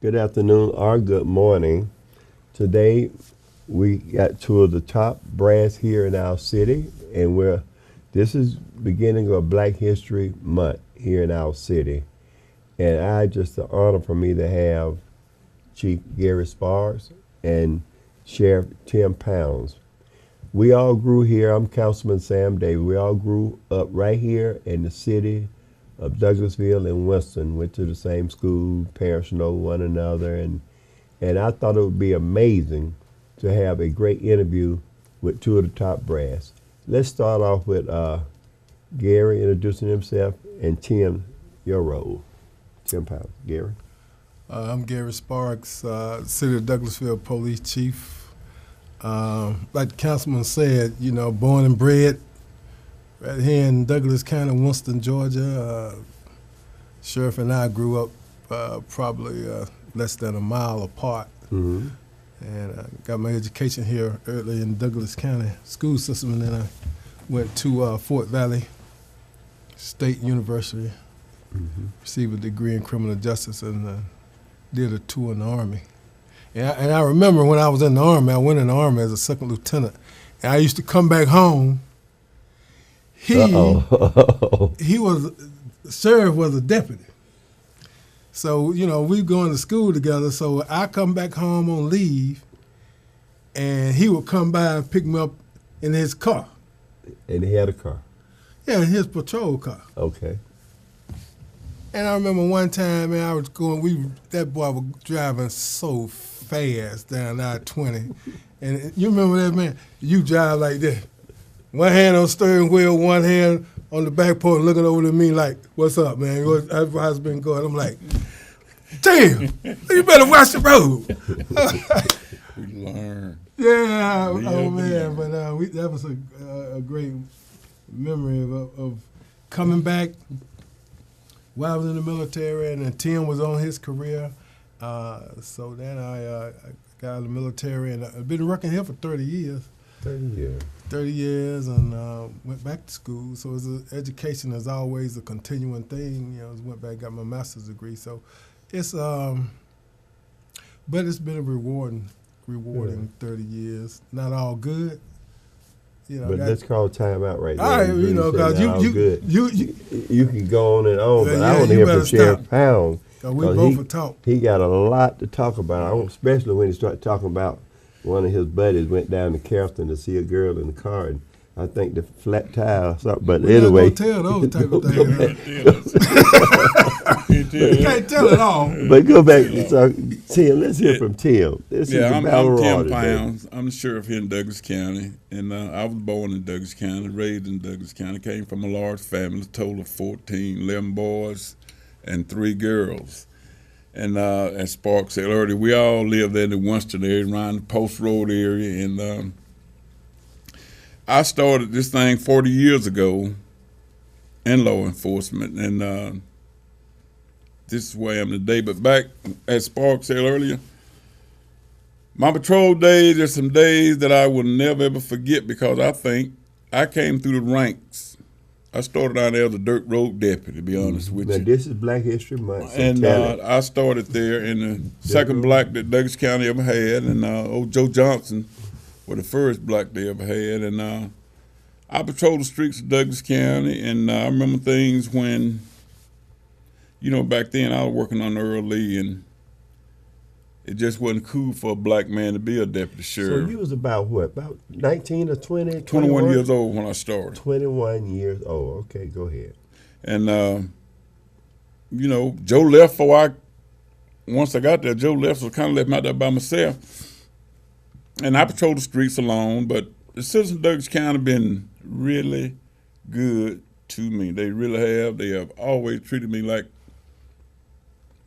Good afternoon or good morning. Today we got two of the top brass here in our city, and this is beginning of Black History Month here in our city. And just an honor for me to have Chief Gary Sparks and Sheriff Tim Pounds. We all grew here. I'm Councilman Sam Davis. We all grew up right here in the city of Douglasville and Winston. Went to the same school. Parents know one another, and I thought it would be amazing to have a great interview with two of the top brass. Let's start off with Gary introducing himself, and Tim, your role. Tim Pounds. Gary. I'm Gary Sparks, City of Douglasville Police Chief. Like the Councilman said, born and bred right here in Douglas County, Winston, Georgia. Sheriff and I grew up probably less than a mile apart. Mm-hmm. And got my education here early in Douglas County school system, and then I went to Fort Valley State University, received a degree in criminal justice, and did a tour in the Army. And I remember when I was in the Army, I went in the Army as a second lieutenant, and I used to come back home. Sheriff was a deputy. So, we going to school together, so I come back home on leave, and he would come by and pick me up in his car. And he had a car? Yeah, in his patrol car. Okay. And I remember one time, man, I was going, that boy was driving so fast down I-20. And you remember that, man? You drive like that. One hand on the steering wheel, one hand on the back porch, looking over to me like, "What's up, man? How's it been going?" I'm like, "Damn, you better watch the road." We learn. Yeah, oh man, but that was a great memory of coming back while I was in the military, and then Tim was on his career. So then I got out of the military, and I've been working here for 30 years. 30 years. 30 years, and went back to school. So education is always a continuing thing. Went back, got my master's degree. So it's, but it's been a rewarding 30 years. Not all good. But let's call time out right now. All right, because you can go on and on, but I want to hear from Sheriff Pounds. We both will talk. He got a lot to talk about, especially when he started talking about one of his buddies went down to Carrollton to see a girl in the car, and I think the flat tire or something. But anyway, tell those type of things. You can't tell it all. But go back to Tim. Let's hear from Tim. I'm Tim Pounds. I'm the sheriff here in Douglas County, and I was born in Douglas County, raised in Douglas County. Came from a large family, total of 11 boys and 3 girls. And as Sparks said earlier, we all live there in the Winston area, around the Post Road area. And I started this thing 40 years ago in law enforcement, and this is where I am today. But back, as Sparks said earlier, my patrol days are some days that I will never, ever forget, because I think I came through the ranks. I started out there as a dirt road deputy, to be honest with you. Now, this is Black History Month. So and I started there in the second black that Douglas County ever had, and old Joe Johnson was the first black they ever had. And I patrolled the streets of Douglas County, and I remember things when, back then I was working on Earl Lee, and it just wasn't cool for a black man to be a deputy sheriff. So you was about what? About 19 or 20? 21 years old when I started. 21 years old. Okay, go ahead. And, Joe left once I got there, Joe left, so I kind of left me out there by myself. And I patrolled the streets alone, but the citizens of Douglas County have been really good to me. They really have. They have always treated me like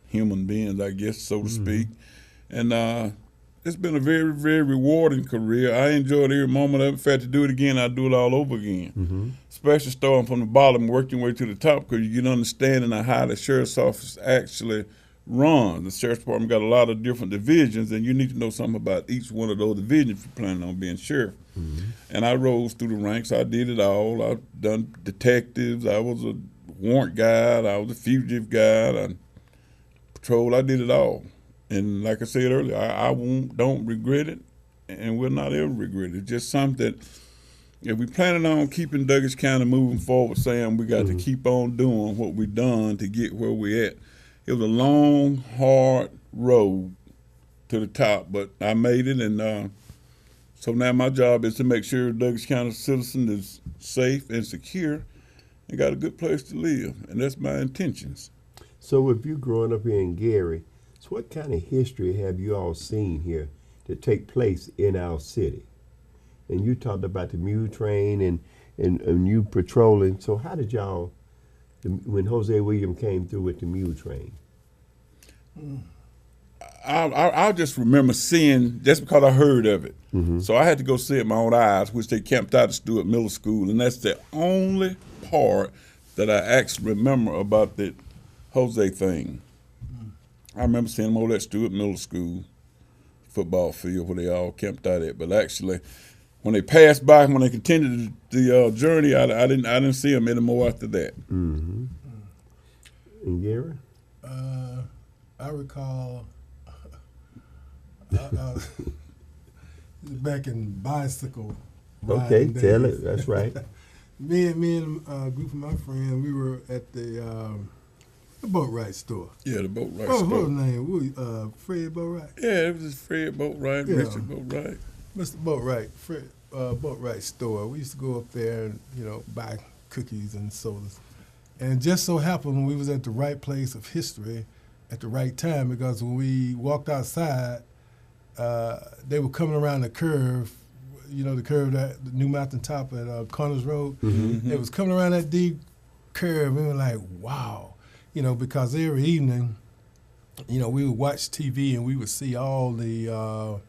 human beings, I guess, so to speak. And it's been a very, very rewarding career. I enjoyed every moment of it. If I had to do it again, I'd do it all over again. Especially starting from the bottom, working your way to the top, because you get understanding of how the sheriff's office actually runs. The sheriff's department got a lot of different divisions, and you need to know something about each one of those divisions if you're planning on being sheriff. And I rose through the ranks. I did it all. I've done detectives. I was a warrant guy. I was a fugitive guy. I patrolled. I did it all. And like I said earlier, I don't regret it, and will not ever regret it. It's just something that if we planning on keeping Douglas County moving forward, Sam, we got to keep on doing what we done to get where we at. It was a long, hard road to the top, but I made it, and so now my job is to make sure Douglas County citizen is safe and secure and got a good place to live, and that's my intentions. So with you growing up here in Gary, so what kind of history have you all seen here that take place in our city? And you talked about the mule train and you patrolling. So how did y'all, when Jose Williams came through with the mule train? I just remember seeing, just because I heard of it. So I had to go see it with my own eyes, which they camped out at Stewart Middle School, and that's the only part that I actually remember about the Jose thing. I remember seeing them over at Stewart Middle School football field where they all camped out at. But actually, when they passed by, when they continued the journey, I didn't see them anymore after that. And Gary? I recall back in bicycle Okay, riding tell days. it. That's right. Me and a group of my friends, we were at the boat ride store. Yeah, the boat ride What was store. his name? Fred Boatwright. Yeah, it was Fred Boatwright, Yeah. Richard Boatwright. Mr. Boatwright, Fred Boatwright store. We used to go up there and buy cookies and sodas. And it just so happened we was at the right place of history at the right time, because when we walked outside, they were coming around the curve. The curve, that the New Mountain Top at Connors Road. They was coming around that deep curve. We were like, wow, because every evening, we would watch TV and we would see all that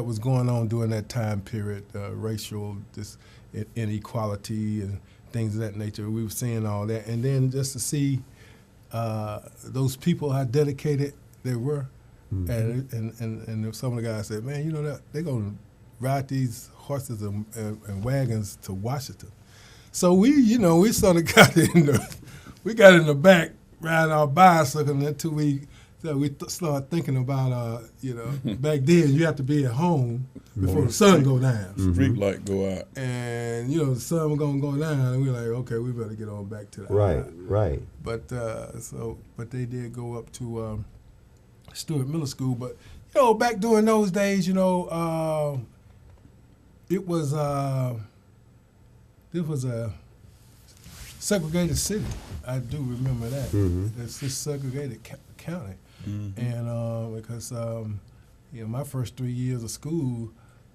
was going on during that time period, racial inequality and things of that nature. We were seeing all that, and then just to see those people, how dedicated they were. And some of the guys said, man, that they're gonna ride these horses and wagons to Washington. So we sort of got in the back riding our bicycle until we started thinking about back then you have to be at home before the sun go down. Street light go out. And the sun was gonna go down, and we were like, okay, we better get on back to the Right. But they did go up to Stewart Middle School. But back during those days, it was a segregated city. I do remember that. It's just segregated county, and because my first 3 years of school,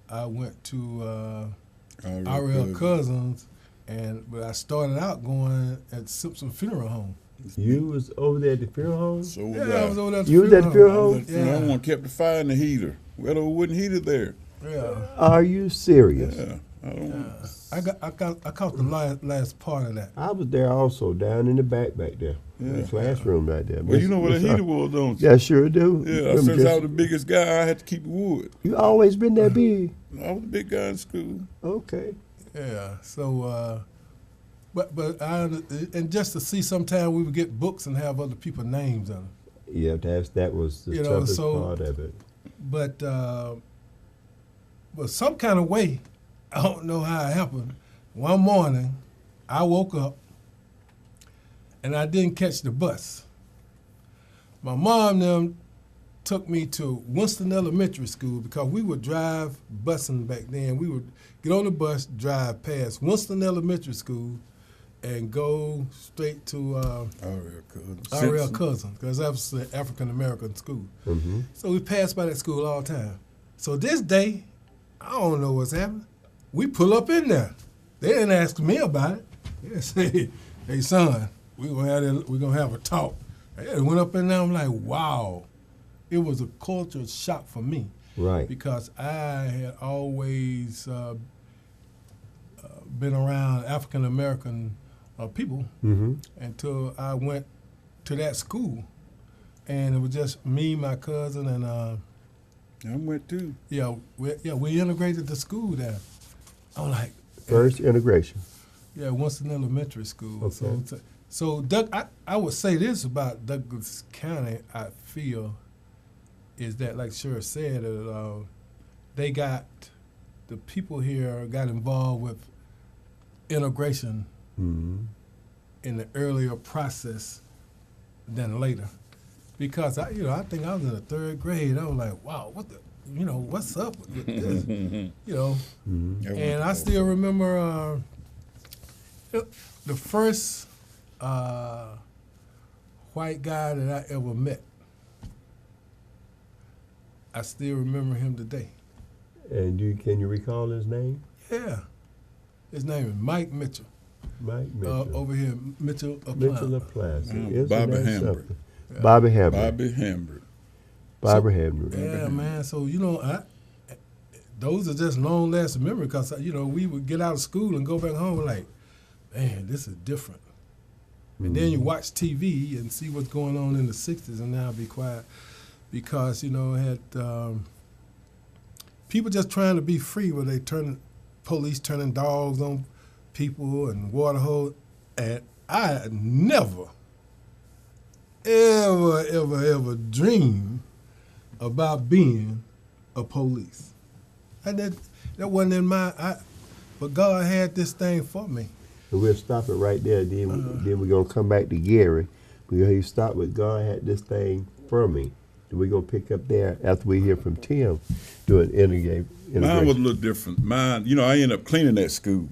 I went to R.L. Cousins, but I started out going at Simpson Funeral Home. You was over there at the funeral home? So I was over there at the You was at the funeral home? Yeah. One kept the fire in the heater. We had a wooden heater there. Yeah. Are you serious? Yeah. I caught the last part of that. I was there also, down in the back there. In the classroom right there. Well, you know what a heater was, don't you? Yeah, sure do. Yeah, Remember since just- I was the biggest guy, I had to keep wood. You always been that big? I was the big guy in school. Okay. Yeah. So, and just to see, sometimes we would get books and have other people's names on them. Yeah, that was the toughest part of it. But some kind of way, I don't know how it happened. One morning, I woke up and I didn't catch the bus. My mom and them took me to Winston Elementary School, because we would drive busing back then. We would get on the bus, drive past Winston Elementary School, and go straight to R.L. Cousins, because that was the African American school. So we passed by that school all the time. So this day, I don't know what's happening. We pull up in there. They didn't ask me about it. They say, "Hey son, we're gonna have a talk." I went up in there. I'm like, wow. It was a culture shock for me. Right. Because I had always been around African American people until I went to that school, and it was just me, my cousin, and I went too. we integrated the school there. I'm like, First integration. yeah, Winston Elementary School. Okay. So I would say this about Douglas County, I feel, is that, like Sheriff said, the people here got involved with integration in the earlier process than later. Because I think I was in the third grade. I was like, wow, what's up with this? And I still remember the first white guy that I ever met. I still remember him today. And can you recall his name? Yeah. His name is Mike Mitchell. Mike Mitchell. Over here, Mitchell Mitchell of Plaza. Bobby Hambert. Yeah. Bobby Hambert. Bobby Hambert. Bobby Hambert. Yeah, man. So, those are just long-lasting memories because, we would get out of school and go back home and like, man, this is different. And then you watch TV and see what's going on in the 60s and now be quiet because, had people just trying to be free where they police turning dogs on people and water hose. And I never, ever dreamed about being a police. That wasn't in but God had this thing for me. And we'll stop it right there. Then we're going to come back to Gary. You stop with God had this thing for me. And we're going to pick up there after we hear from Tim doing integration. Mine was a little different. Mine, I ended up cleaning that school.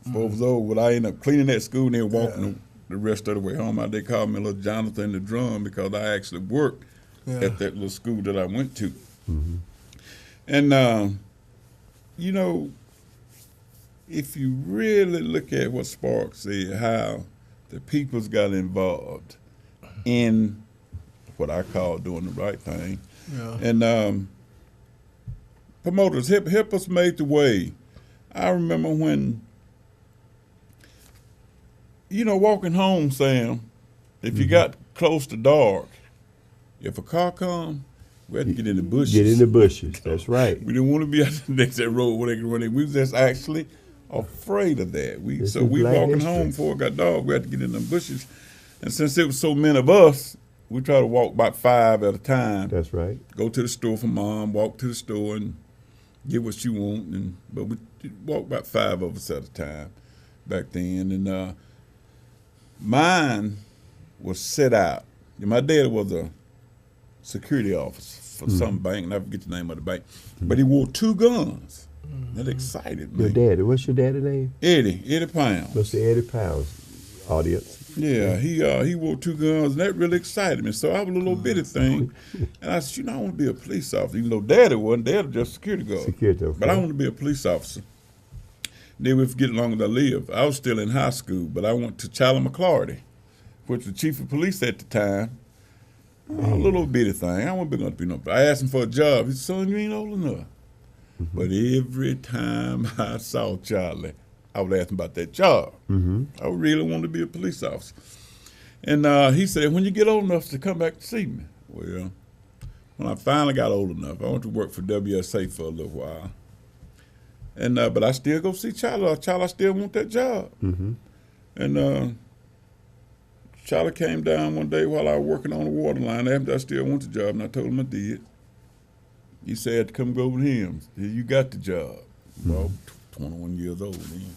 I ended up cleaning that school and then walking the rest of the way home. They called me little Jonathan the Drum because I actually worked at that little school that I went to. Mm-hmm. And, if you really look at what Sparks said, how the people's got involved in what I call doing the right thing. Yeah. And promoters, help us make the way. I remember when, walking home, Sam, if you got close to dark, if a car come, we had to get in the bushes. Get in the bushes, that's right. We didn't want to be out next to that road where they could run in. We was just actually afraid of that. We walking home before it got dark, we had to get in the bushes. And since it was so many of us, we try to walk about 5 at a time. That's right. Go to the store for Mom, walk to the store and get what you want. But we walk about 5 of us at a time back then. And mine was set out. My dad was a security officer for some bank, and I forget the name of the bank. But he wore 2 guns. That excited me. Your daddy, what's your daddy's name? Eddie Pounds. Mr. Eddie Pounds, audience. Yeah, he wore 2 guns, and that really excited me. So I was a little bitty thing, and I said, I want to be a police officer. Even though Daddy wasn't, Daddy was just a security guard. But I want to be a police officer. Then we forget how long I lived. I was still in high school, but I went to Charlie McClarty, which was the chief of police at the time. A little bitty thing. I wasn't big enough to be no. I asked him for a job. He said, son, you ain't old enough. Mm-hmm. But every time I saw Charlie, I would ask him about that job. Mm-hmm. I really wanted to be a police officer. And he said, when you get old enough to come back to see me. Well, when I finally got old enough, I went to work for WSA for a little while. And but I still go see Charlie. I still want that job. Mm-hmm. And Charlie came down one day while I was working on the water line. After I still want the job, and I told him I did. He said I had to come go with him. You got the job. Mm-hmm. Well, 21 years old then.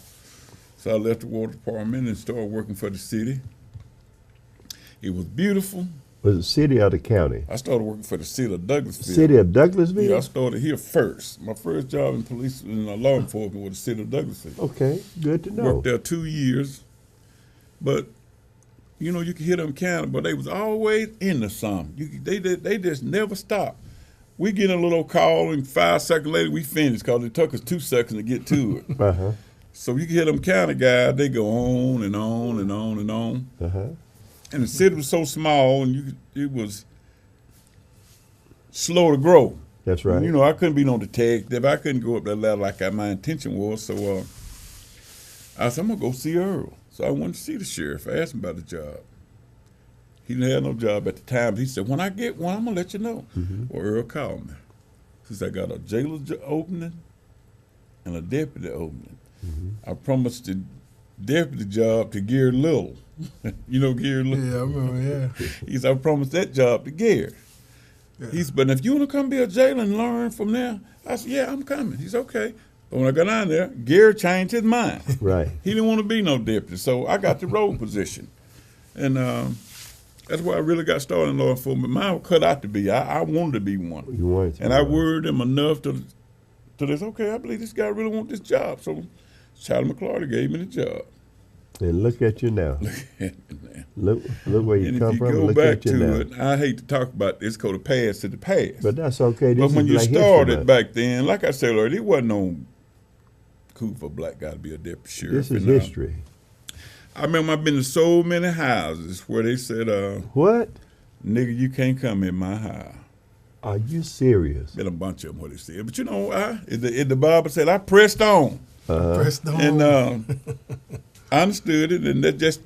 So I left the water department and started working for the city. It was beautiful. Was it city or the county? I started working for the city of Douglasville. City of Douglasville? Yeah, I started here first. My first job in police and law enforcement was the city of Douglasville. Okay, good to know. Worked there 2 years. But, you could hear them counting, but they was always into something. They just never stopped. We get a little call, and 5 seconds later we finished because it took us 2 seconds to get to it. Uh-huh. So you can hear them county guys, they go on and on and on and on. Uh-huh. And the city was so small, and it was slow to grow. That's right. And, I couldn't be no detective. I couldn't go up that ladder like my intention was. So I said, I'm going to go see Earl. So I went to see the sheriff. I asked him about the job. He didn't have no job at the time. He said, when I get one, I'm going to let you know. Mm-hmm. Well, Earl called me. He said, I got a jailer's opening and a deputy opening. Mm-hmm. I promised to deputy job to Gary Little. You know Gary Little? Yeah, I remember, yeah. He said, I promised that job to Gary. Yeah. He said, but if you want to come be a jailer and learn from there, I said, yeah, I'm coming. He said, okay. But when I got down there, Gary changed his mind. Right. He didn't want to be no deputy, so I got the road position. And that's why I really got started in law enforcement. Mine was cut out to be. I wanted to be one. You wanted to. And I worried him enough to this, okay, I believe this guy really wants this job. So Charlie McClarty gave me the job. And look at you now. Man. Look where you And come if you from. go Look back at you to now. it, I hate to talk about this, go to past to the past. But that's okay. This But when is you Black History started Month. back then, like I said earlier, it wasn't no cool for a black guy to be a deputy sheriff. This is And, history. I remember I've been to so many houses where they said, What? nigga, you can't come in my house. Are you serious? Been a bunch of them what they said. But you know, the Bible said, I pressed on. Pressed on. And I understood it, and that just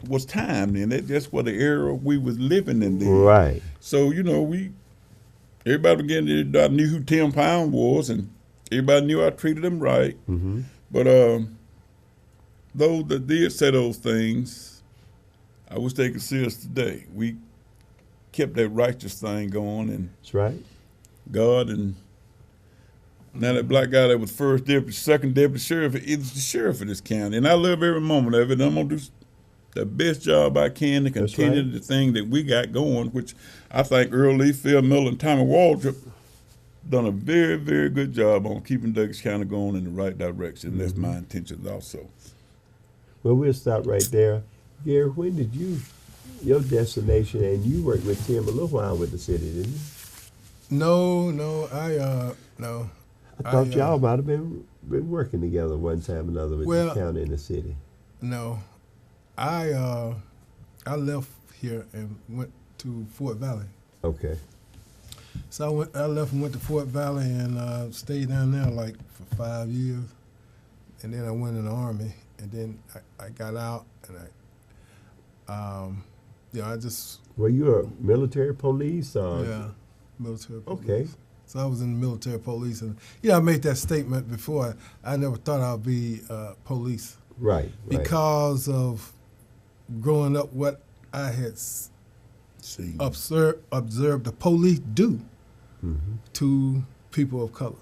was time then. That just was the era we was living in then. Right. So, you know, everybody began to, I knew who Tim Pound was, and everybody knew I treated him right. Mm-hmm. But those that did say those things, I wish they could see us today. We kept that righteous thing going, and That's right. God, and now that black guy that was first deputy, second deputy sheriff, is the sheriff of this county. And I love every moment of it. I'm going to do the best job I can to That's continue right. the thing that we got going, which I think Earl Lee, Phil Miller, and Tommy Waldrop done a very, very good job on keeping Douglas County going in the right direction. That's my intention also. Well, we'll stop right there. Gary, when did your destination, and you worked with Tim a little while with the city, didn't you? No. I thought y'all might have been working together one time or another with the county and the city. No, I left here and went to Fort Valley. Okay. So I left and went to Fort Valley and stayed down there like for 5 years, and then I went in the Army, and then I got out, and I just Were you a military police? military police. Okay. So I was in the military police, and I made that statement before. I never thought I'd be police Right. because of growing up what I had See, observed the police do Mm-hmm. to people of color.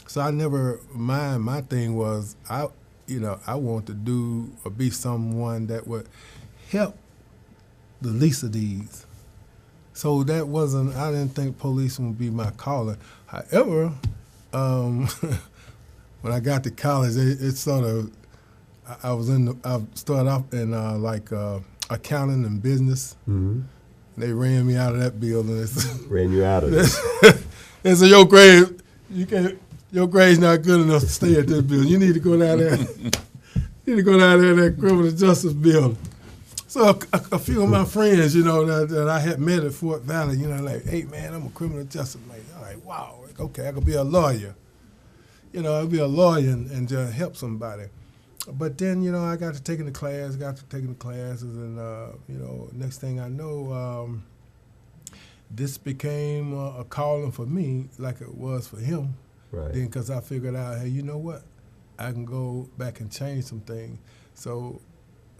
So I never my thing was I wanted to do or be someone that would help the least of these. So that wasn't, I didn't think police would be my calling. However, when I got to college, it sort of, I started off in accounting and business. Mm-hmm. They ran me out of that building. Ran you out of it. They said, your grade's not good enough to stay at this building. You need to go down there. You need to go down there to that criminal justice building. So a few of my friends, that I had met at Fort Valley, like, hey man, I'm a criminal justice man. I'm like, wow, okay, I could be a lawyer. I'd be a lawyer and just help somebody. But then, I got to taking the classes, and, next thing I know, this became a calling for me like it was for him. Right. Then because I figured out, hey, you know what? I can go back and change some things. So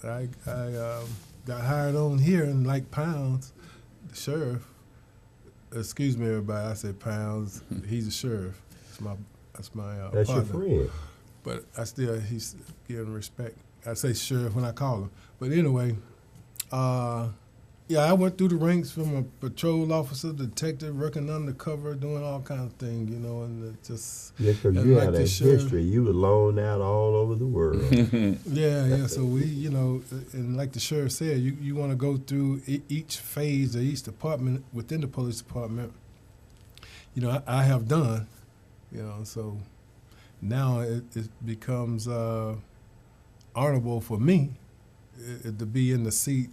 I got hired on here, and like Pounds, the sheriff, excuse me everybody, I say Pounds, he's a sheriff. That's my That's your partner. friend. But he's giving respect. I say sheriff when I call him. But anyway, I went through the ranks from a patrol officer, detective, working undercover, doing all kinds of things, and it just. Yeah, because and you like had the a sheriff- history. You were loaned out all over the world. Yeah. So we, and like the sheriff said, you want to go through each phase of each department within the police department. I have done, so now it becomes honorable for me to be in the seat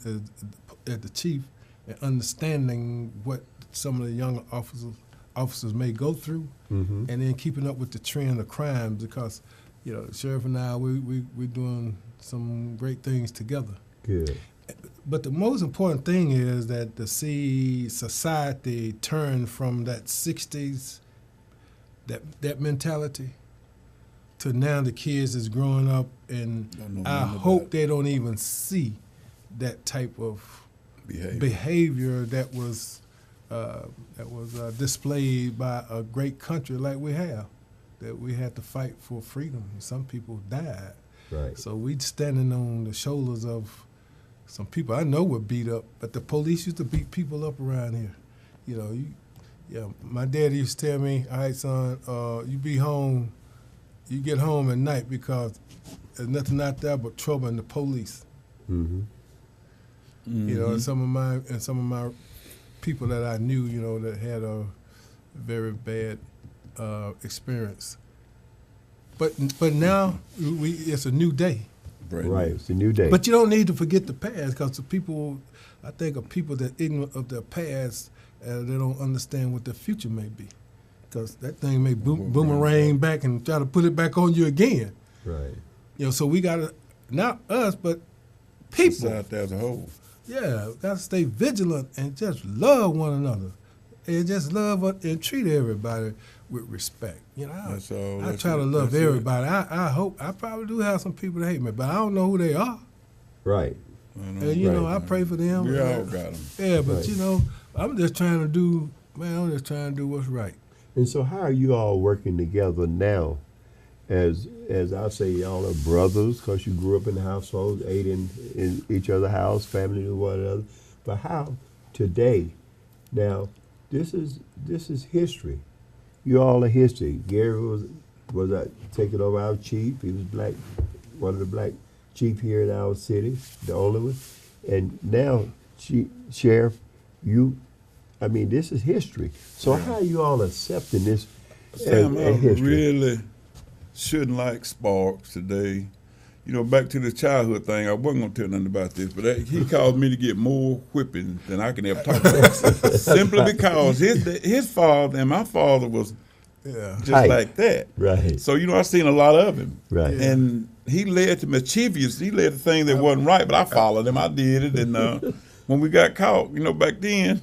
at the chief and understanding what some of the young officers may go through, Mm-hmm. and then keeping up with the trend of crime, because the sheriff and I we're doing some great things together. Good. But the most important thing is that to see society turn from that 60s, that mentality, to now the kids is growing up, and Don't know I nothing hope about they don't even see that type of behavior. behavior that was displayed by a great country like we have, that we had to fight for freedom. Some people died. Right. So we standing on the shoulders of some people I know were beat up, but the police used to beat people up around here. You know, my daddy used to tell me, all right, son, you get home at night because there's nothing out there but trouble and the police. Mm-hmm. You know, and some of my people that I knew, you know, that had a very bad experience. But now it's a new day. Right. It's a new day. But you don't need to forget the past, because the people, I think, of people that ignorant of their past, they don't understand what the future may be, because that thing may boomerang back and try to put it back on you again. Right. You know, so we gotta, not us, but people. Society as a whole. Yeah, gotta stay vigilant and just love one another, and just love and treat everybody with respect. You know, That's all. I try to love everybody. I hope, I probably do have some people that hate me, but I don't know who they are. Right. And you know, I pray for them. We all got them. Yeah, but Right. you know, I'm just trying to do what's right. And so, how are you all working together now? As I say, y'all are brothers because you grew up in the household, ate in each other's house, family knew one another. But how today? Now, this is history. You all are history. Gary was taking over our chief. He was one of the black chief here in our city, the only one. And now, Sheriff, this is history. So how are you all accepting this Sam, I as history? really shouldn't like Sparks today. You know, back to the childhood thing, I wasn't going to tell nothing about this, but he caused me to get more whipping than I can ever talk about. Simply because his father and my father was just like that. Right. So, you know, I've seen a lot of him. Right. Yeah. And he led to mischievous. He led to things that wasn't right, but I followed him. I did it. And when we got caught, you know, back then,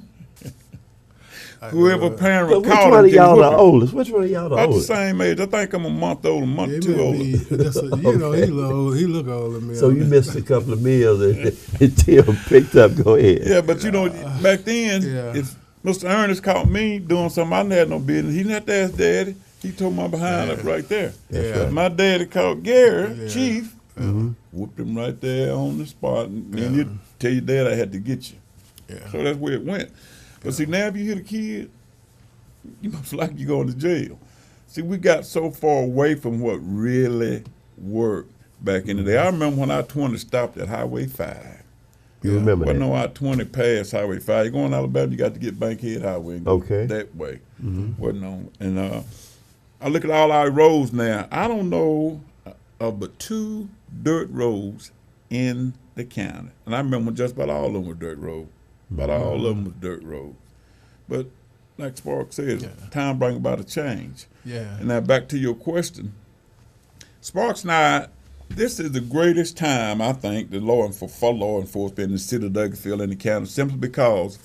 whoever parent But which caught one him, of y'all getting the oldest? Which one of y'all the about the oldest? same age. I think I'm a month older, a month too older. You know, he look older than me. So you missed a couple of meals until picked up. Go ahead. Yeah, but you know, back then, Yeah. if Mr. Ernest caught me doing something I had no business, he didn't have to ask Daddy. He told my behind up right there. Yeah. But my daddy caught Gary, Yeah. Chief, whooped him right there on the spot, and then he'd tell your dad I had to get you. Yeah. So that's where it went. But see, now if you hit a kid, you must like you going to jail. See, we got so far away from what really worked back in the day. I remember when I-20 stopped at Highway 5. You remember Wasn't that? no I-20 past Highway 5. You going to Alabama, you got to get Bankhead Highway and go Okay. that way. Wasn't on. And I look at all our roads now. I don't know of but 2 dirt roads in the county. And I remember when just about all of them were dirt roads. About all of them was dirt roads. But like Sparks says, time brings about a change. Yeah. And now back to your question. Sparks and I, this is the greatest time, I think, for law enforcement in the city of Douglasville and the county, simply because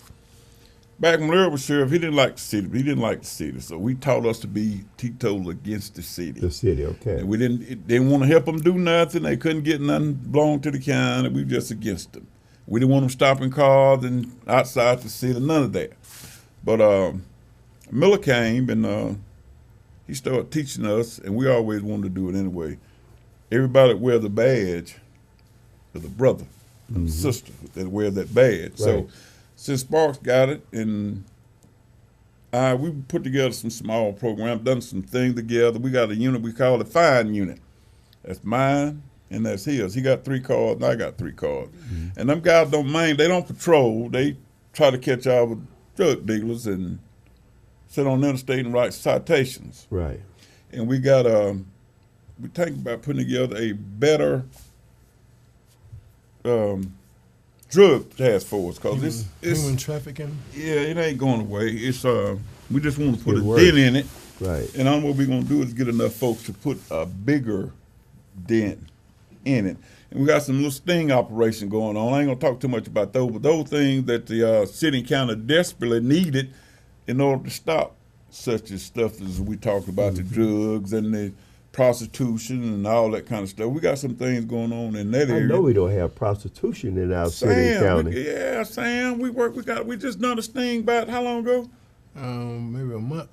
back when Larry was sheriff, he didn't like the city. So we taught us to be teetotal against the city. The city, okay. And we didn't want to help them do nothing. They couldn't get nothing belong to the county. We were just against them. We didn't want them stopping cars and outside the city, none of that. But Miller came and he started teaching us, and we always wanted to do it anyway. Everybody that wears a badge is a brother, a sister that wears that badge. Right. So since Sparks got it, and we put together some small programs, done some things together. We got a unit we call the Fine Unit. That's mine and that's his. He got 3 cars, and I got 3 cars. And them guys they don't patrol. They try to catch our drug dealers and sit on the interstate and write citations. Right. And we got we think about putting together a better drug task force, because it's human trafficking. yeah, it ain't going away. It's we just want to put It a works. dent in it. Right. And all what we're going to do is get enough folks to put a bigger dent in it. And we got some little sting operation going on. I ain't going to talk too much about those, but those things that the city and county desperately needed in order to stop such as stuff as we talked about, the drugs and the prostitution and all that kind of stuff. We got some things going on in that I area. know we don't have prostitution in our city and county. Sam, we just done a sting about how long ago? Maybe a month.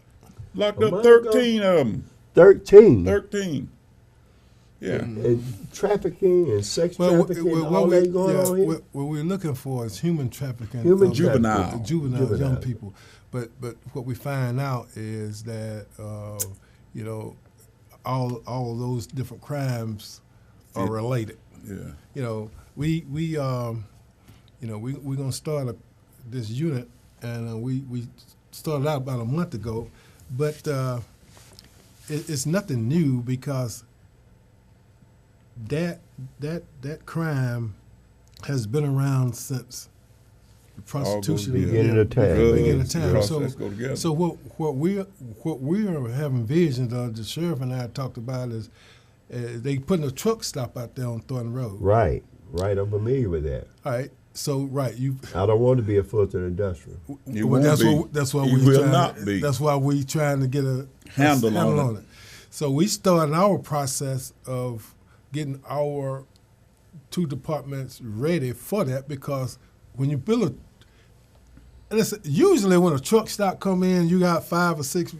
Locked A up month 13 of them. 13. 13. Yeah. And trafficking and sex Well, trafficking, all that going on here. what we're looking for is human trafficking. Human of trafficking. juvenile young people. But what we find out is that you know, all of those different crimes are related. Yeah. You know, we're gonna start this unit, and we started out about a month ago, but it's nothing new because that crime has been around since the prostitution beginning of time. Beginning of time. Drugs, So, let's go together. so what we are having visions of, the sheriff and I talked about is they putting a truck stop out there on Thornton Road. Right. I'm familiar with that. All right. So you. I don't want to be a Fulton Industrial. You Well, won't be. that's why You we will trying, not be. That's why we trying to get a Handle on it. So we started our process of getting our two departments ready for that, because when you build a, and it's usually when a truck stop come in, you got 5 or 6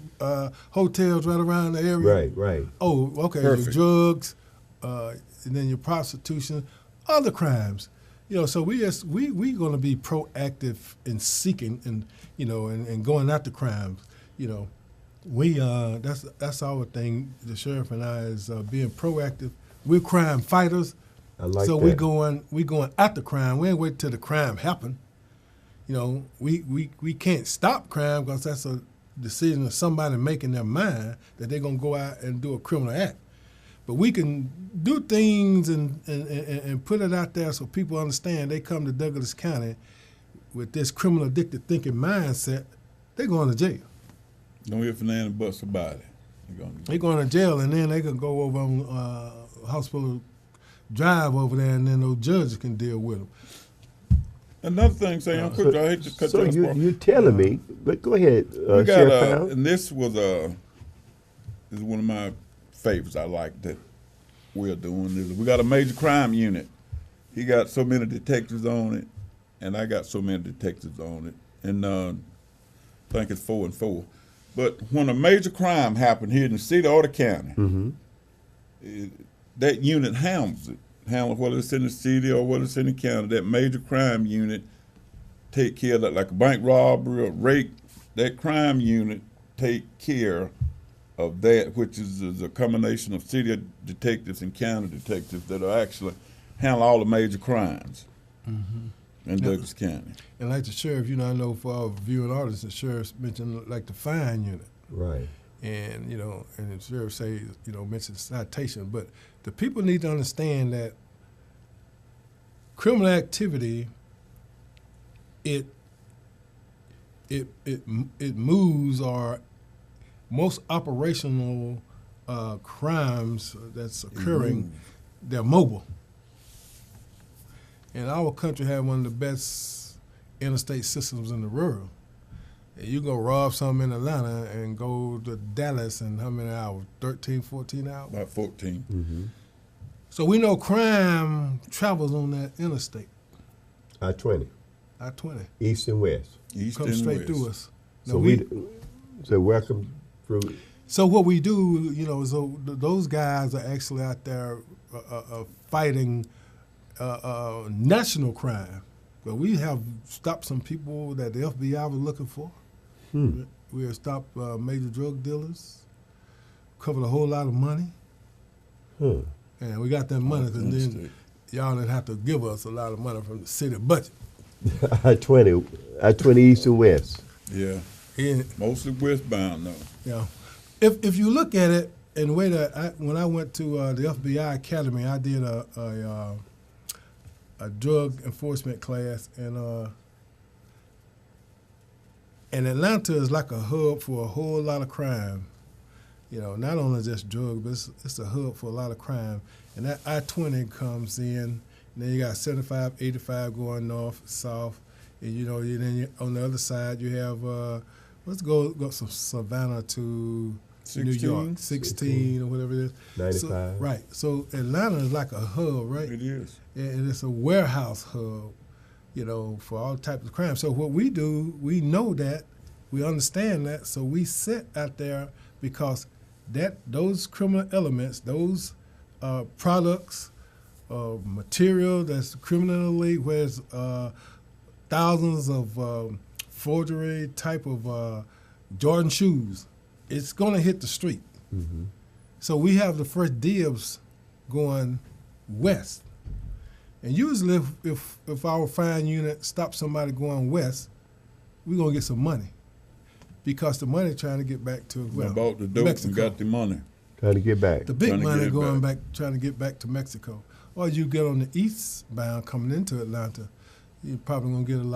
hotels right around the area. Right. Oh, okay. Perfect. Your drugs, and then your prostitution, other crimes. You know, so we going to be proactive in seeking and and going after crimes. You know, we that's our thing. The sheriff and I is being proactive. We're crime fighters. I like so that. we going after crime. We ain't wait till the crime happen. You know, we can't stop crime because that's a decision of somebody making their mind that they're gonna go out and do a criminal act. But we can do things and put it out there so people understand. They come to Douglas County with this criminal addicted thinking mindset, they're going to jail. Don't if and and bust about it. They're going to jail, and then they can go over on Hospital Drive over there, and then those judges can deal with them. Another thing, Sam, quick, I hate to cut So you off. you're telling me, but go ahead, We got Sheriff Powell. and this is one of my favorites I like that we're doing. Is we got a major crime unit. He got so many detectives on it, and I got so many detectives on it, and I think it's 4 and 4. But when a major crime happened here in the city or the county, that unit handles it. Handle whether it's in the city or whether it's in the county. That major crime unit take care of that, like a bank robbery or rape. That crime unit take care of that, which is a combination of city detectives and county detectives that are actually handle all the major crimes in Douglas County. And like the sheriff, I know for our viewing audience, the sheriff mentioned like the fine unit. Right. And and the sheriff say, mention citation, but the people need to understand that criminal activity, it moves, or most operational crimes that's occurring, they're mobile. And our country has one of the best interstate systems in the world. You go rob something in Atlanta and go to Dallas in how many hours? 13, 14 hours? About 14. Mm-hmm. So we know crime travels on that interstate. I-20, I-20. east and west. East Come and straight west. through us. So so welcome through. So what we do, so those guys are actually out there fighting national crime. But we have stopped some people that the FBI was looking for. We have stopped major drug dealers, covered a whole lot of money. And we got that money, and then y'all didn't have to give us a lot of money from the city budget. I-20 east and west. Yeah. And, Mostly westbound, though. yeah. If you look at it in the way that when I went to the FBI Academy, I did a drug enforcement class, and Atlanta is like a hub for a whole lot of crime. Not only just drugs, but it's a hub for a lot of crime. And that I-20 comes in, and then you got 75, 85 going north, south, and then on the other side you have let's go from Savannah to New 16? York, 16 or whatever it is. 95. So, right. So Atlanta is like a hub, right? It is. And it's a warehouse hub, you know, for all types of crime. So what we do, we know that, we understand that, so we sit out there because those criminal elements, those products, material that's criminally, whereas thousands of forgery type of Jordan shoes, it's going to hit the street. Mm-hmm. So we have the first dibs going west. And usually if our fine unit stops somebody going west, we're going to get some money. Because the money trying to get back to, I bought the dope Mexico. and got the money. Trying to get back. The big Trying to money get it going back. back, trying to get back to Mexico. Or you get on the eastbound coming into Atlanta, you're probably going to get you're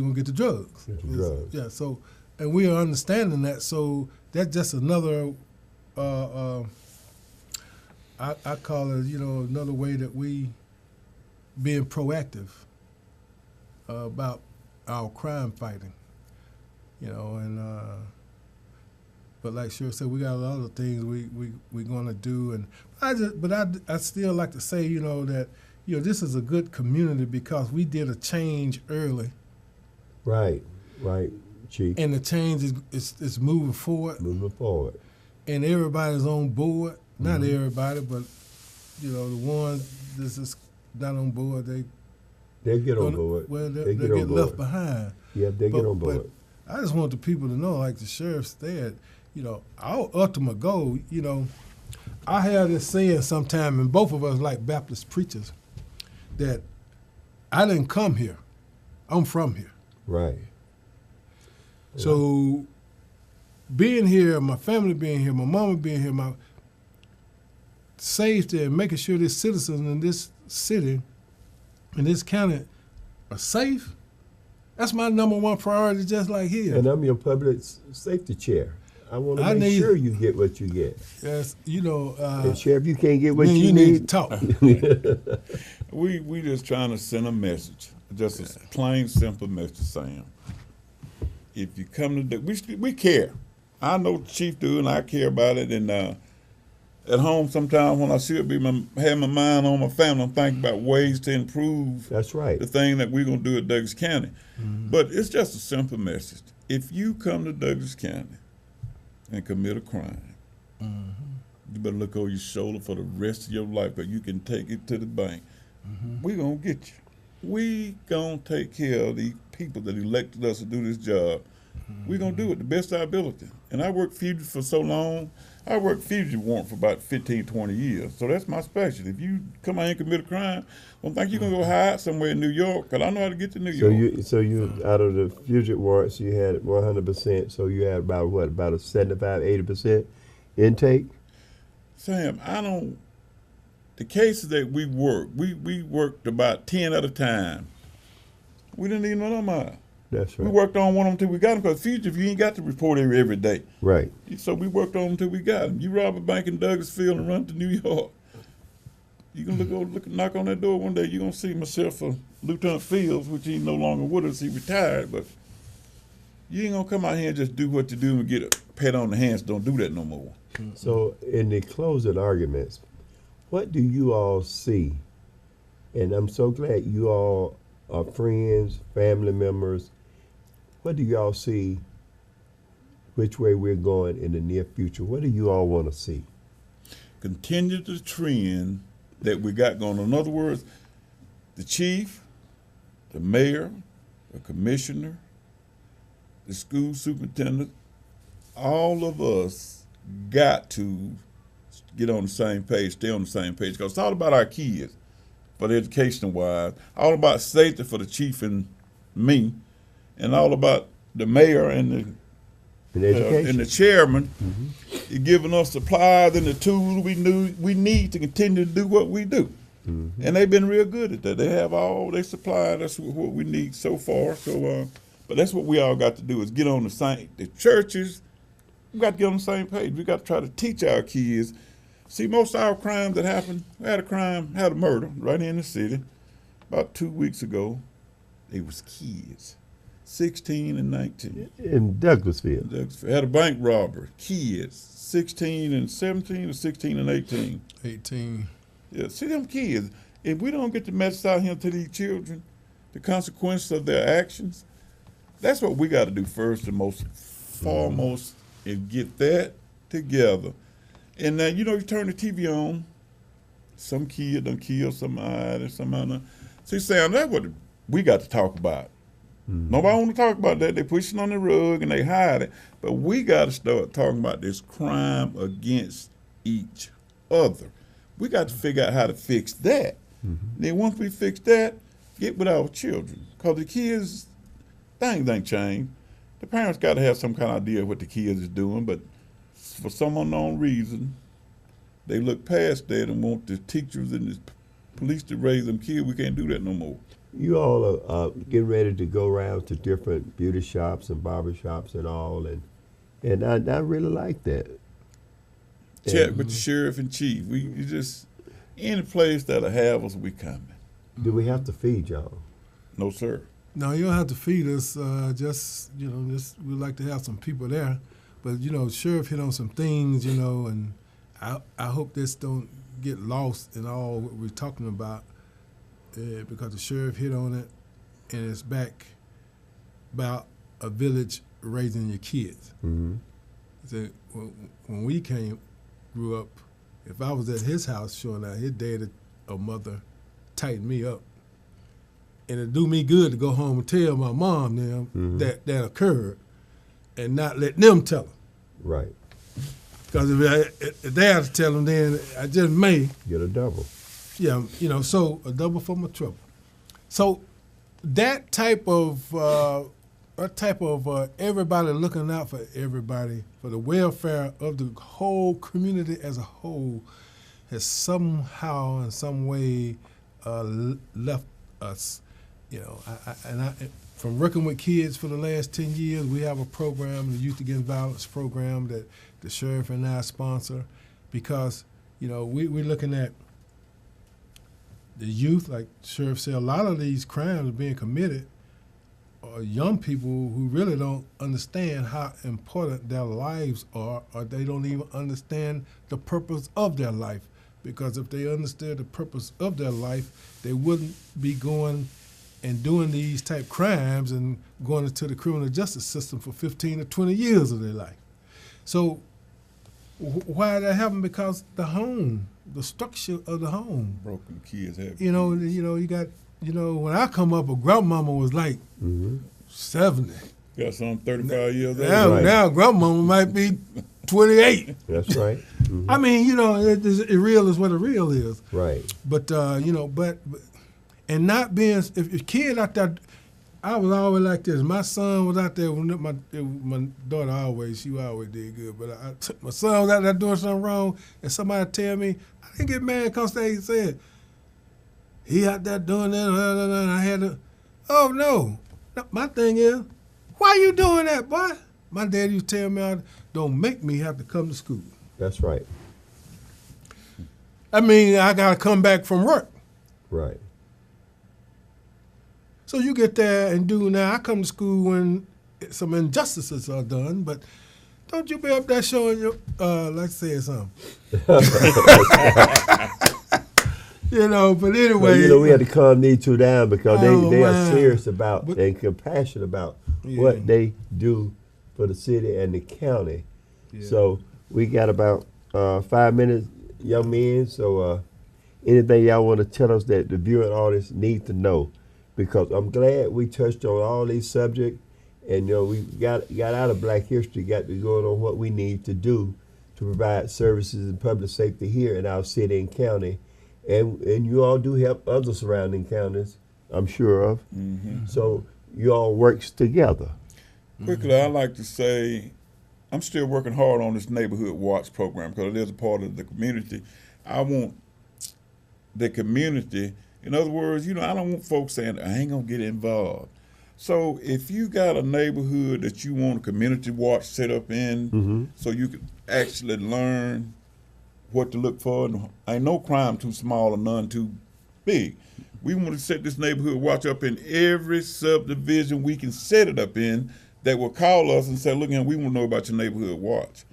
going to get the drugs. Get the drugs. Yeah, so, and we are understanding that, so that's just another, I call it, you know, another way that we being proactive about our crime fighting, you know, and but like Cheryl said, we got a lot of things we're going to do, and I still like to say, you know, that, you know, this is a good community because we did a change early, Right, Chief. and the change is moving forward, Moving forward. and everybody's on board. Not everybody, but you know, the ones that's just not on board, They'll get on gonna- board. well, They they'll get get on left board. behind. Yep, they get on But board. I just want the people to know, like the sheriff said, you know, our ultimate goal, you know, I have this saying sometime, and both of us like Baptist preachers, that I didn't come here, I'm from here. Right. So being here, my family being here, my mama being here, my safety and making sure the citizens in this city, in this county, are safe, that's my number one priority, just like here. And I'm your public safety chair. I want to I make need- sure you get what you get. Yes, you know, And Sheriff, you can't get what then you you need. to talk. We just trying to send a message, just a plain, simple message saying, if you come to, we care. I know the chief do, and I care about it. And at home, sometimes when I should be have my mind on my family, I'm thinking about ways to improve That's right. the thing that we're gonna do at Douglas County. But it's just a simple message. If you come to Douglas County and commit a crime, you better look over your shoulder for the rest of your life, but you can take it to the bank. We're gonna get you. We gonna take care of the people that elected us to do this job. We're gonna do it the best of our ability. And I worked fugitive for so long. I worked fugitive warrant for about 15, 20 years. So that's my specialty. If you come out and commit a crime, don't think you're gonna go hide somewhere in New York, because I know how to get to New York. So you out of the fugitive warrants, you had 100%. So you had about what? About a 75, 80% intake. Sam, the cases that we worked about 10 at a time. We didn't even know them out. That's We right. worked on one of them till we got them, because fugitive, you ain't got to report every day. Right. So we worked on them till we got them. You rob a bank in Douglasville and run to New York. You can knock on that door one day, you're going to see myself or Lieutenant Fields, which he's no longer with us, he retired, but you ain't going to come out here and just do what you do and get a pat on the hands. Don't do that no more. So in the closing arguments, what do you all see? And I'm so glad you all are friends, family members. What do y'all see which way we're going in the near future? What do you all want to see? Continue the trend that we got going on. In other words, the chief, the mayor, the commissioner, the school superintendent, all of us got to get on the same page, stay on the same page, because it's all about our kids, for the education wise, all about safety for the chief and me, and all about the mayor and In education. and the chairman giving us supplies and the tools we need to continue to do what we do. And they've been real good at that. They have all they supply. That's what we need so far. So, but that's what we all got to do is get on the same. The churches, we got to get on the same page. We got to try to teach our kids. See, most of our crimes that happened, we had a murder right here in the city about 2 weeks ago. They was kids. 16 and 19. In Douglasville. Had a bank robbery. Kids, 16 and 17 or 16 and 18. 18. Yeah, see them kids. If we don't get the message out here to these children, the consequences of their actions, that's what we got to do first and most foremost, and get that together. And now, you turn the TV on, some kid done killed somebody, somebody. See, Sam, that's what we got to talk about. Nobody want to talk about that. They push it on the rug and they hide it. But we got to start talking about this crime against each other. We got to figure out how to fix that. Then once we fix that, get with our children. Because the kids, things ain't changed. The parents got to have some kind of idea of what the kids is doing, but for some unknown reason, they look past that and want the teachers and the police to raise them kids. We can't do that no more. You all are getting ready to go around to different beauty shops and barber shops and all, and I really like that. Check with the sheriff and chief. We just, any place that'll have us, we coming. Do we have to feed y'all? No, sir. No, you don't have to feed us. Just we like to have some people there. But sheriff hit on some things, and I hope this don't get lost in all what we're talking about, because the sheriff hit on it, and it's back about a village raising your kids. Mm-hmm. He said, when we grew up, if I was at his house showing out, his dad or mother tightened me up. And it'd do me good to go home and tell my mom them that occurred and not let them tell them. Right. Because if they have to tell them, then I just may. Get a double. Yeah, so a double for my trouble. So that type of everybody looking out for everybody, for the welfare of the whole community as a whole, has somehow in some way left us. From working with kids for the last 10 years, we have a program, the Youth Against Violence program, that the sheriff and I sponsor, because we're looking at the youth. Like the sheriff said, a lot of these crimes are being committed are young people who really don't understand how important their lives are, or they don't even understand the purpose of their life. Because if they understood the purpose of their life, they wouldn't be going and doing these type crimes and going into the criminal justice system for 15 or 20 years of their life. So why that happen? Because the home, the structure of the home. Broken kids have. You got, when I come up, a grandmama was like 70. Got some 35 years old. Now grandmama might be 28. That's right. Mm-hmm. I mean, it real is what a real is. Right. But and not being, if a kid out there, I was always like this. My son was out there, my daughter she always did good, but my son was out there doing something wrong, and somebody tell me, I didn't get mad because they said, he out there doing that, and I had to, oh no. My thing is, why you doing that, boy? My dad used to tell me, don't make me have to come to school. That's right. I mean, I got to come back from work. Right. So you get there and do now. I come to school when some injustices are done, but don't you be up there showing your, like saying something. But anyway. Well, we had to calm these two down because they are serious about and compassionate about what they do for the city and the county. Yeah. So we got about 5 minutes, young men. So anything y'all want to tell us that the viewing audience need to know? Because I'm glad we touched on all these subjects, and we got out of Black History, got to go on what we need to do to provide services and public safety here in our city and county, and you all do help other surrounding counties, I'm sure of. Mm-hmm. So you all works together. Quickly, I'd like to say I'm still working hard on this Neighborhood Watch program because it is a part of the community. I want the community. In other words, I don't want folks saying, I ain't going to get involved. So if you got a neighborhood that you want a community watch set up in so you can actually learn what to look for, and ain't no crime too small or none too big. We want to set this neighborhood watch up in every subdivision we can set it up in that will call us and say, look, we want to know about your neighborhood watch.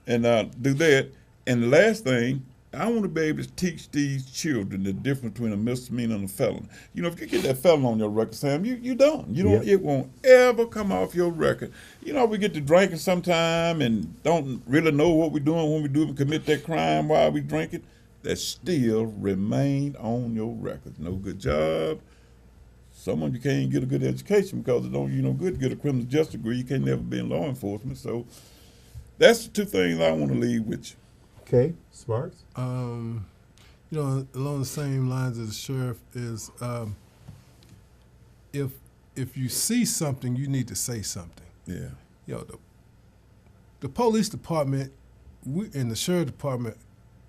And do that. And the last thing, I want to be able to teach these children the difference between a misdemeanor and a felon. You know, if you get that felon on your record, Sam, you're done. You don't. It won't ever come off your record. You know, we get to drinking sometime and don't really know what we're doing when we do commit that crime while we drinking. That still remain on your record. No good job. Someone you can't get a good education because it don't you no good to get a criminal justice degree. You can't never be in law enforcement. So that's the two things I want to leave with you. Okay, Sparks? You know, along the same lines as the sheriff is, if you see something, you need to say something. Yeah. You know, the police department, and the sheriff department,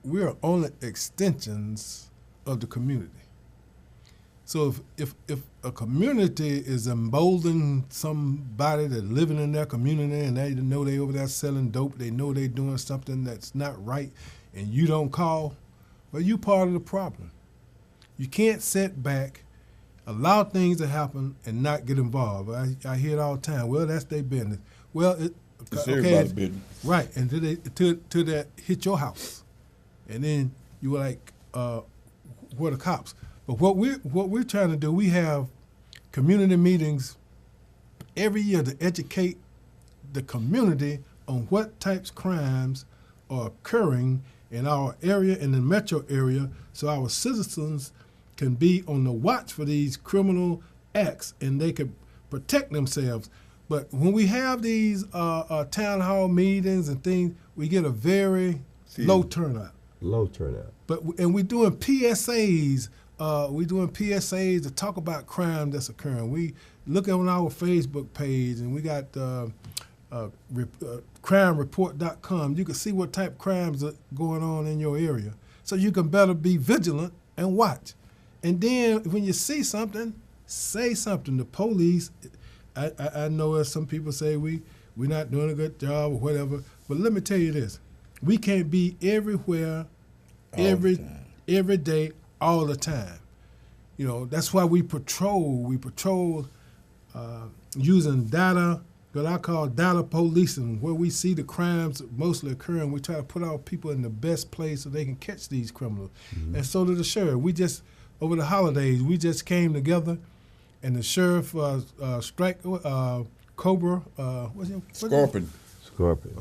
we are only extensions of the community. So if a community is emboldening somebody that's living in their community and they know they over there selling dope, they know they doing something that's not right, and you don't call, well, you part of the problem. You can't sit back, allow things to happen, and not get involved. I hear it all the time. Well, that's their business. Well, It's everybody's business. Right, and till that hit your house, and then you were like, where the cops? But what we're trying to do, we have community meetings every year to educate the community on what types of crimes are occurring in our area, in the metro area, so our citizens can be on the watch for these criminal acts and they can protect themselves. But when we have these town hall meetings and things, we get a very low turnout. Low turnout. And we're doing PSAs. To talk about crime that's occurring. We look on our Facebook page, and we got crimereport.com. You can see what type of crimes are going on in your area, so you can better be vigilant and watch. And then when you see something, say something. The police, I know as some people say we're not doing a good job or whatever, but let me tell you this: we can't be everywhere, every day, all the time. You know, that's why we patrol. We patrol using data, what I call data policing, where we see the crimes mostly occurring. We try to put our people in the best place so they can catch these criminals. Mm-hmm. And so did the sheriff. We just, over the holidays, we just came together, and the sheriff Cobra, what's it? Scorpion.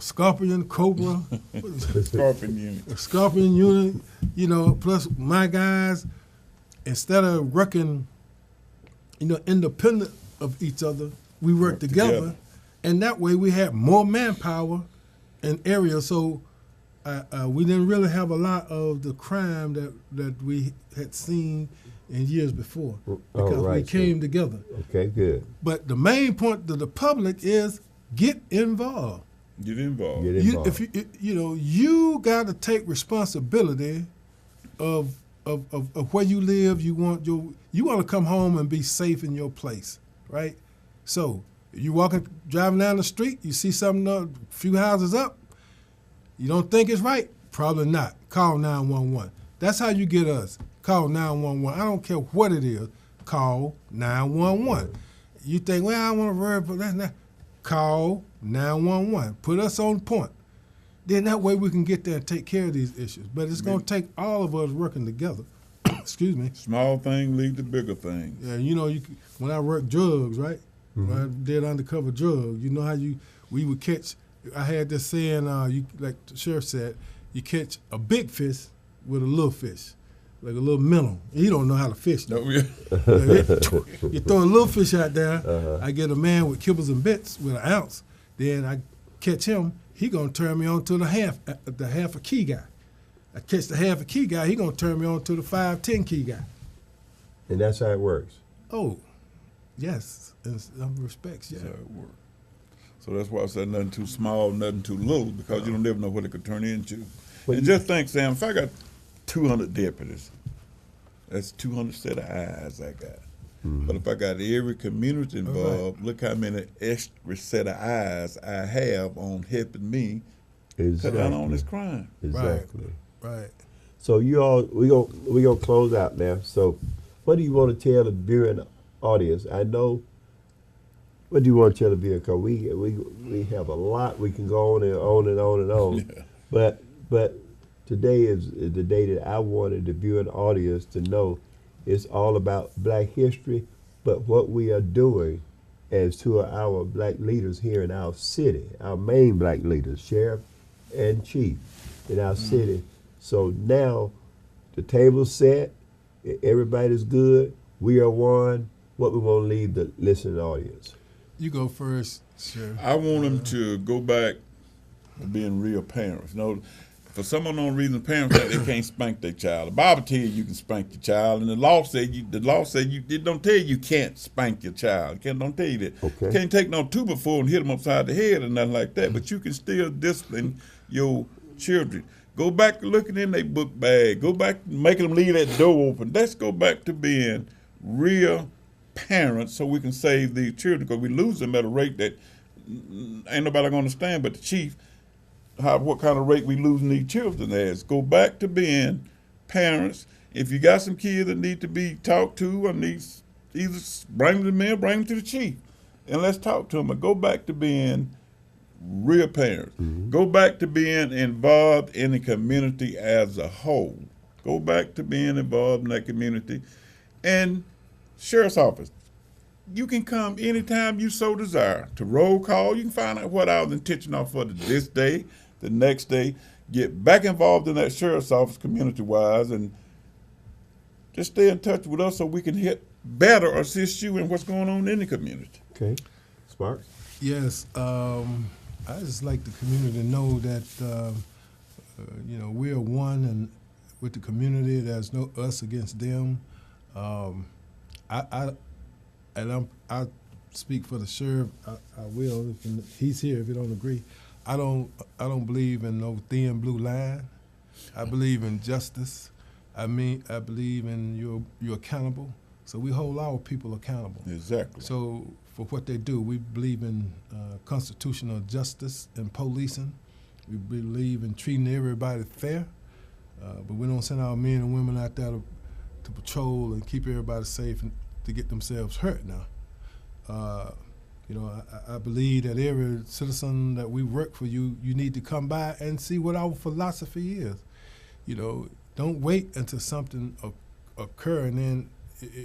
Scorpion, Cobra. Scorpion unit. Scorpion unit, you know, plus my guys, instead of working, you know, independent of each other, we work together. And that way we had more manpower in areas. So we didn't really have a lot of the crime that we had seen in years before because we came together. Okay, good. But the main point to the public is get involved. Get involved. You got to take responsibility of where you live. You want to come home and be safe in your place, right? So you driving down the street, you see something a few houses up, you don't think it's right, probably not. Call 911. That's how you get us. Call 911. I don't care what it is. Call 911. You think, well, I want to worry about that. Call 911. Put us on point. Then that way we can get there and take care of these issues. But it's going to take all of us working together. Excuse me. Small thing lead to bigger things. Yeah, you know, when I worked drugs, right? Mm-hmm. When I did undercover drugs, you know how we would catch. I had this saying, like the sheriff said, you catch a big fish with a little fish, like a little minnow. You don't know how to fish. No, yeah. You throw a little fish out there. I get a man with kibbles and bits with an ounce. Then I catch him. He gonna turn me on to the half a key guy. I catch the half a key guy. He gonna turn me on to the 5-10 key guy. And that's how it works. Oh, yes, in some respects, yeah. That's how it works. So that's why I said nothing too small, nothing too little, because you don't never know what it could turn into. And just think, Sam, if I got 200 deputies, that's 200 set of eyes I got. Mm-hmm. But if I got every community involved, look how many extra set of eyes I have on helping me cut down on this crime. Exactly. Right. So you all, we gonna close out now. So, what do you want to tell the viewing audience? I know. What do you want to tell the viewing? Because we have a lot we can go on and on and on and on. Yeah. But today is the day that I wanted the viewing audience to know it's all about Black history, but what we are doing as two of our Black leaders here in our city, our main Black leaders, Sheriff and Chief in our city. So now the table's set, everybody's good, we are one. What we want to leave the listening audience? You go first, Sheriff. I want them to go back to being real parents. You know, for some unknown reason, parents think they can't spank their child. The Bible tells you can spank your child, and the law said it don't tell you can't spank your child. It don't tell you that. Okay. You can't take no 2x4 and hit them upside the head or nothing like that. But you can still discipline your children. Go back to looking in their book bag. Go back to making them leave that door open. Let's go back to being real parents so we can save these children, because we lose them at a rate that ain't nobody gonna understand but the chief. What kind of rate we losing these children as. Go back to being parents. If you got some kids that need to be talked to, or needs either bring them to me or bring them to the chief, and let's talk to them. But go back to being real parents. Go back to being involved in the community as a whole. Go back to being involved in that community. And Sheriff's Office, you can come anytime you so desire to roll call. You can find out what I was intentional for this day, the next day. Get back involved in that Sheriff's Office community-wise, and just stay in touch with us so we can better assist you in what's going on in the community. Okay, Sparks. Yes, I just like the community to know that we are one, and with the community, there's no us against them. I speak for the sheriff. I will. If he's here. If you don't agree, I don't believe in no thin blue line. I believe in justice. I believe in you're accountable. So we hold our people accountable. Exactly. So for what they do, we believe in constitutional justice and policing. We believe in treating everybody fair, but we don't send our men and women out there to patrol and keep everybody safe and to get themselves hurt now. I believe that every citizen that we work for, you need to come by and see what our philosophy is. Don't wait until something occur and then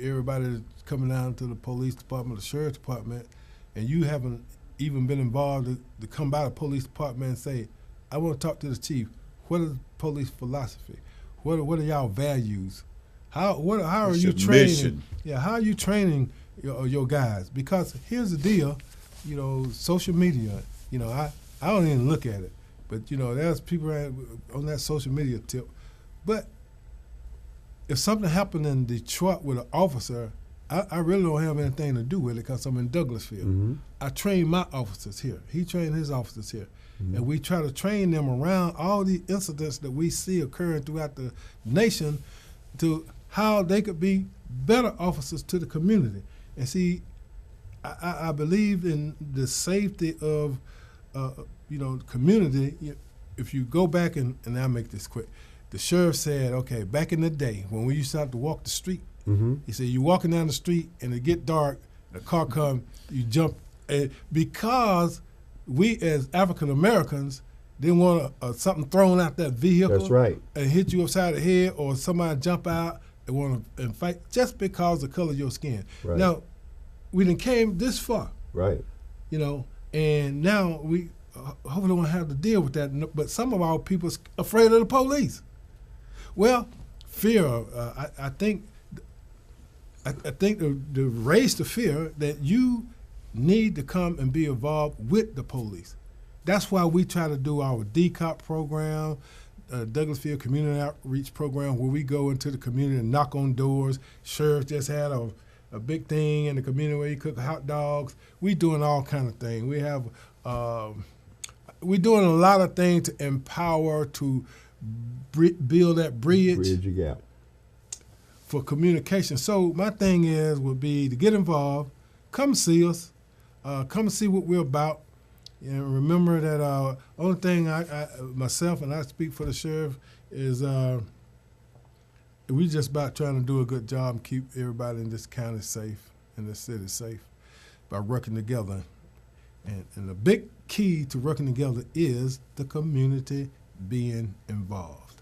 everybody coming down to the police department, the sheriff's department, and you haven't even been involved to come by the police department and say, I want to talk to the chief. What is police philosophy? What are y'all values? How are you training? Mission. Yeah, how are you training your guys? Because here's the deal, social media. I don't even look at it, but there's people on that social media tip. But if something happened in Detroit with an officer, I really don't have anything to do with it because I'm in Douglasville. Mm-hmm. I train my officers here. He trained his officers here. Mm-hmm. And we try to train them around all the incidents that we see occurring throughout the nation to how they could be better officers to the community. And see, I believe in the safety of, the community. If you go back and I'll make this quick. The sheriff said, okay, back in the day when we used to have to walk the street, he said, you're walking down the street and it get dark, the car come, you jump. And because we as African Americans didn't want something thrown out that vehicle. That's right. And hit you upside the head, or somebody jump out and want to fight just because of the color of your skin. Right. Now, we done came this far. Right. And now we hopefully won't have to deal with that. But some of our people are afraid of the police. Well, fear. I think the raise the fear that you need to come and be involved with the police. That's why we try to do our DCOP program, Douglasville Community Outreach Program, where we go into the community and knock on doors. Sheriff just had a big thing in the community where he cook hot dogs. We doing all kind of things. We have we're doing a lot of things to empower, to build that bridge the gap for communication. So my thing would be to get involved, come see us, come see what we're about. And remember that only thing I myself, and I speak for the sheriff, is we just about trying to do a good job and keep everybody in this county safe and this city safe by working together. And the big key to working together is the community being involved.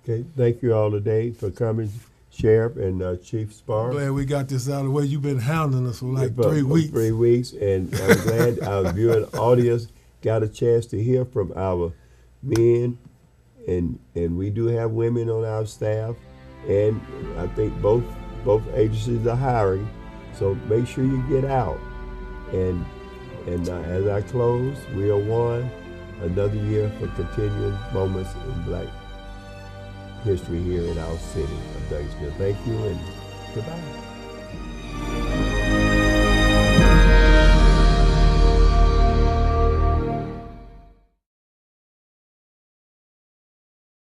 Okay, thank you all today for coming, Sheriff and Chief Sparks. Glad we got this out of the way. You've been hounding us for like 3 weeks. 3 weeks, and I'm glad our viewing audience got a chance to hear from our men, and we do have women on our staff, and I think both agencies are hiring, so make sure you get out. And as I close, we are one, another year for continuing moments in Black history here in our city of Douglasville. Thank you and goodbye.